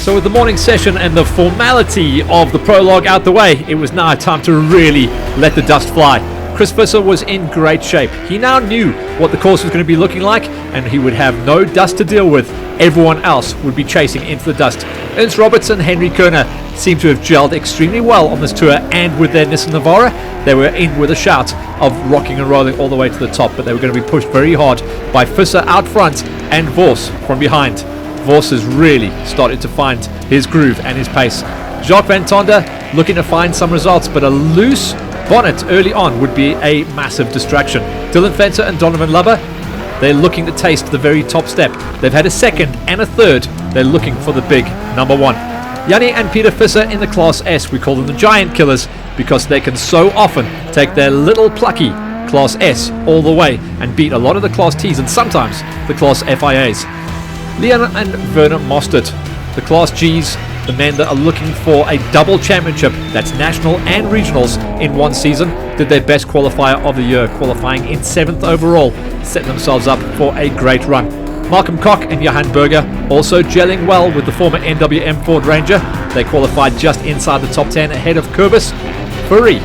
So with the morning session and the formality of the prologue out the way, it was now time to really let the dust fly. Chris Visser was in great shape. He now knew what the course was going to be looking like, and he would have no dust to deal with. Everyone else would be chasing into the dust. Ernst Robertson, Henry Kerner seemed to have gelled extremely well on this tour, and with their Nissan Navara, they were in with a shout of rocking and rolling all the way to the top, but they were going to be pushed very hard by Visser out front and Vos from behind. Vos has really started to find his groove and his pace. Jacques Van Tonder looking to find some results, but a loose bonnet early on would be a massive distraction. Dylan Fenter and Donovan Lubber, they're looking to taste the very top step. They've had a second and a third. They're looking for the big number one. Yanni and Peter Visser in the Class S. We call them the Giant Killers because they can so often take their little plucky Class S all the way and beat a lot of the Class Ts and sometimes the Class FIAs. Leon and Werner Mostert, the Class Gs, the men that are looking for a double championship, that's national and regionals in one season, did their best qualifier of the year, qualifying in 7th overall, setting themselves up for a great run. Malcolm Koch and Johan Berger also gelling well with the former NWM Ford Ranger. They qualified just inside the top 10 ahead of Kurbis, Furry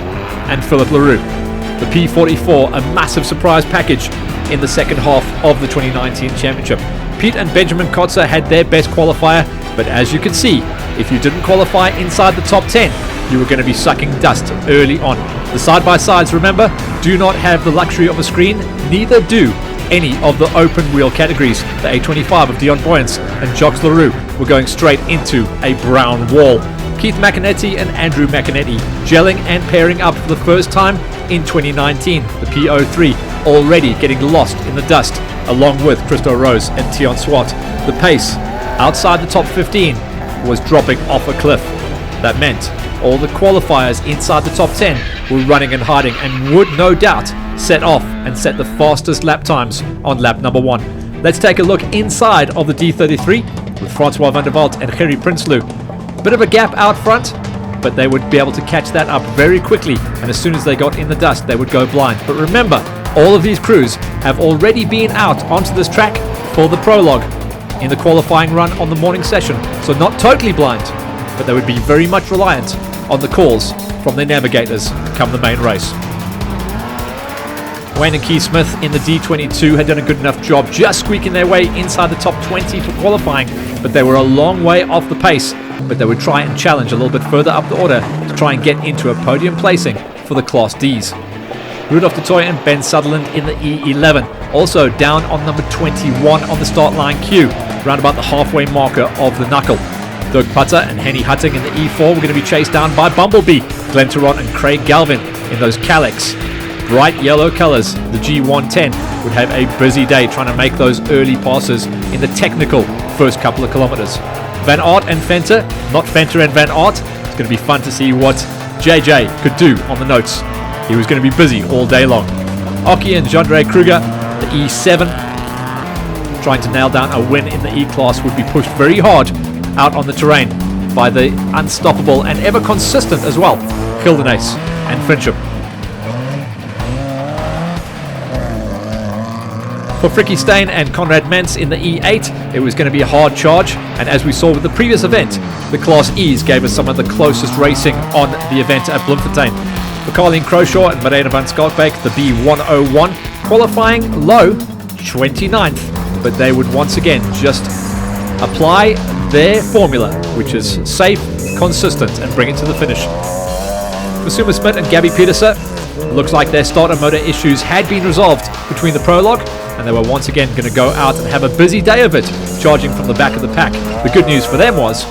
and Philip LaRue. The P44, a massive surprise package in the second half of the 2019 championship. Pete and Benjamin Kotzer had their best qualifier, but as you can see, if you didn't qualify inside the top 10, you were going to be sucking dust early on. The side-by-sides, remember, do not have the luxury of a screen, neither do any of the open wheel categories. The A25 of Dion Boyens and Jacques LaRue were going straight into a brown wall. Keith McInerney and Andrew McInerney gelling and pairing up for the first time in 2019. The P03 already getting lost in the dust, along with Christo Rose and Tion Swart. The pace outside the top 15 was dropping off a cliff. That meant all the qualifiers inside the top 10 were running and hiding and would no doubt set off and set the fastest lap times on lap number 1. Let's take a look inside of the D33 with Francois van der Walt and Gerry Prinsloo. Bit of a gap out front, but they would be able to catch that up very quickly, and as soon as they got in the dust they would go blind. But remember, all of these crews have already been out onto this track for the prologue in the qualifying run on the morning session, so not totally blind, but they would be very much reliant on the calls from their navigators come the main race. Wayne and Keith Smith in the D22 had done a good enough job just squeaking their way inside the top 20 for qualifying, but they were a long way off the pace. But they would try and challenge a little bit further up the order to try and get into a podium placing for the Class Ds. Rudolf Dutoy and Ben Sutherland in the E11, also down on number 21 on the start line queue, round about the halfway marker of the knuckle. Dirk Putter and Henny Hutting in the E4 were going to be chased down by Bumblebee, Glenn Tarrant and Craig Galvin in those Calyx. Bright yellow colours, the G110 would have a busy day trying to make those early passes in the technical first couple of kilometres. Van Aert and Fenter, not Fenter and Van Aert. It's going to be fun to see what JJ could do on the notes. He was going to be busy all day long. Aki and Jandre Kruger, the E7, trying to nail down a win in the E-Class, would be pushed very hard out on the terrain by the unstoppable and ever consistent as well, Gildenace and Friendship. For Frikkie Steen and Conrad Mens in the E8, it was going to be a hard charge, and as we saw with the previous event, the Class E's gave us some of the closest racing on the event at Bloemfontein. For Carleen Croshaw and Marina van Schalkbeek, the B101, qualifying low, 29th, but they would once again just apply their formula, which is safe, consistent, and bring it to the finish. For Suma Smith and Gabby Petersen, looks like their starter motor issues had been resolved between the prologue, and they were once again going to go out and have a busy day of it, charging from the back of the pack. The good news for them was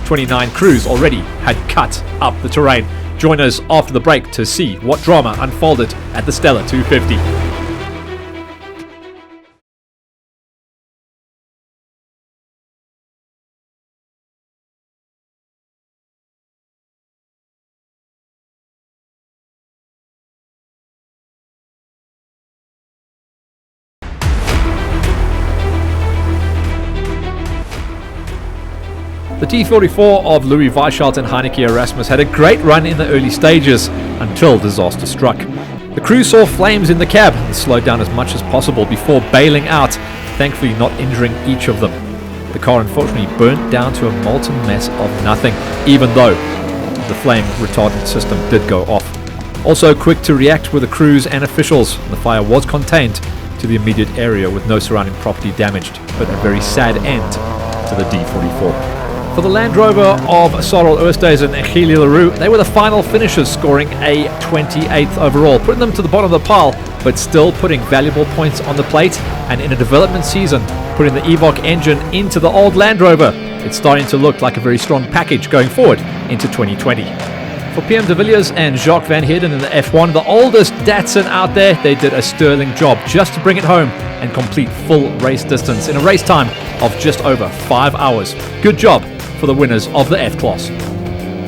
29 crews already had cut up the terrain. Join us after the break to see what drama unfolded at the Stella 250. The T44 of Louis Weishart and Heineke Erasmus had a great run in the early stages until disaster struck. The crew saw flames in the cab and slowed down as much as possible before bailing out, thankfully not injuring each of them. the car unfortunately burnt down to a molten mess of nothing, even though the flame retardant system did go off. Also quick to react were the crews and officials. The fire was contained to the immediate area with no surrounding property damaged, but a very sad end to the D44. For the Land Rover of Sarel Oosthuizen and Gili Leroux, they were the final finishers, scoring a 28th overall, putting them to the bottom of the pile, but still putting valuable points on the plate, and in a development season, putting the Evoque engine into the old Land Rover. It's starting to look like a very strong package going forward into 2020. For PM de Villiers and Jacques Van Heerden in the F1, the oldest Datsun out there, they did a sterling job just to bring it home and complete full race distance in a race time of just over 5 hours. Good job for the winners of the F-Class.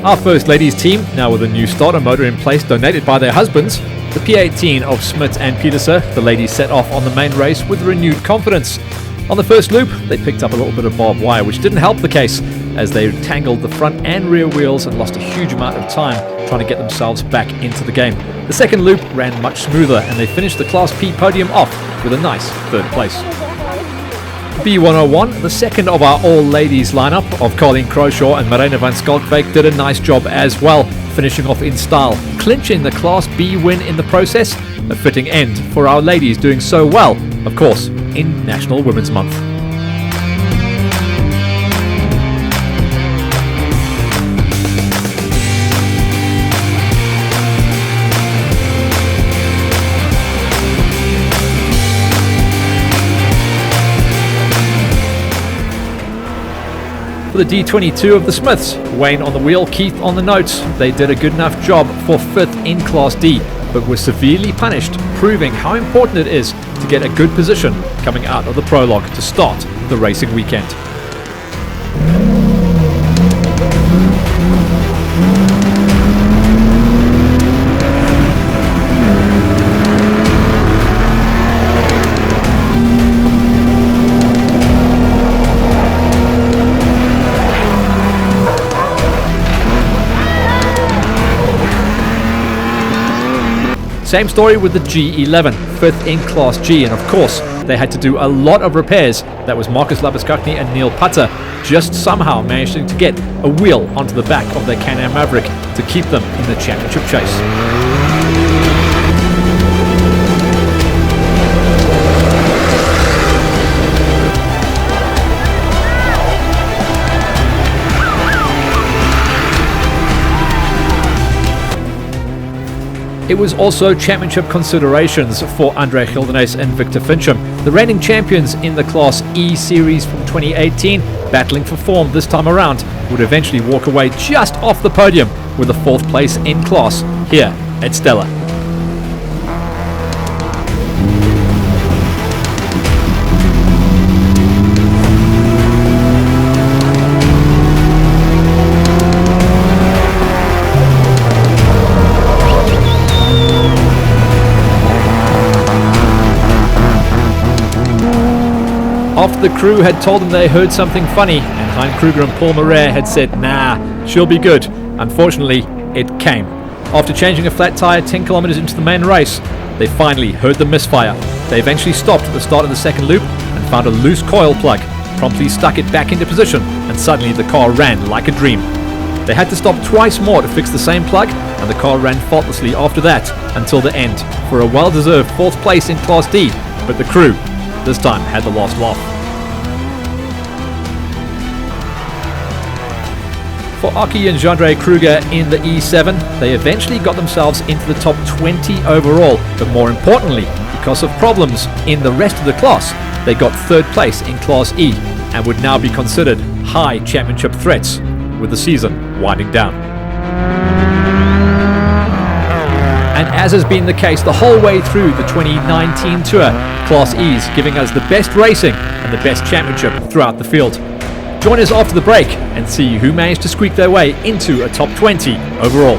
Our first ladies team, now with a new starter motor in place donated by their husbands, the P18 of Smit and Peterser, the ladies set off on the main race with renewed confidence. On the first loop, they picked up a little bit of barbed wire, which didn't help the case, as they tangled the front and rear wheels and lost a huge amount of time trying to get themselves back into the game. The second loop ran much smoother, and they finished the Class P podium off with a nice third place. B101, the second of our all-ladies lineup of Colleen Croshaw and Marina van Schalkwyk, did a nice job as well, finishing off in style, clinching the Class B win in the process. A fitting end for our ladies doing so well, of course, in National Women's Month. For the D22 of the Smiths, Wayne on the wheel, Keith on the notes. They did a good enough job for 5th in Class D, but were severely punished, proving how important it is to get a good position coming out of the prologue to start the racing weekend. Same story with the G11, 5th in Class G, and of course they had to do a lot of repairs. That was Marcus Labuskakny and Neil Putter just somehow managing to get a wheel onto the back of their Can-Am Maverick to keep them in the championship chase. It was also championship considerations for Andre Gildenes and Victor Fincham, the reigning champions in the Class E series from 2018, battling for form this time around, would eventually walk away just off the podium with a 4th place in class here at Stella. After the crew had told them they heard something funny, and Hein Kruger and Paul Moret had said, nah, she'll be good. Unfortunately, it came. After changing a flat tyre 10 kilometers into the main race, they finally heard the misfire. They eventually stopped at the start of the second loop and found a loose coil plug, promptly stuck it back into position, and suddenly the car ran like a dream. They had to stop twice more to fix the same plug, and the car ran faultlessly after that until the end for a well-deserved 4th place in Class D, but the crew this time had the last laugh. For Aki and Jandre Kruger in the E7, they eventually got themselves into the top 20 overall, but more importantly, because of problems in the rest of the class, they got 3rd place in Class E and would now be considered high championship threats with the season winding down. And as has been the case the whole way through the 2019 tour, Class E's giving us the best racing and the best championship throughout the field. Join us after the break and see who managed to squeak their way into a top 20 overall.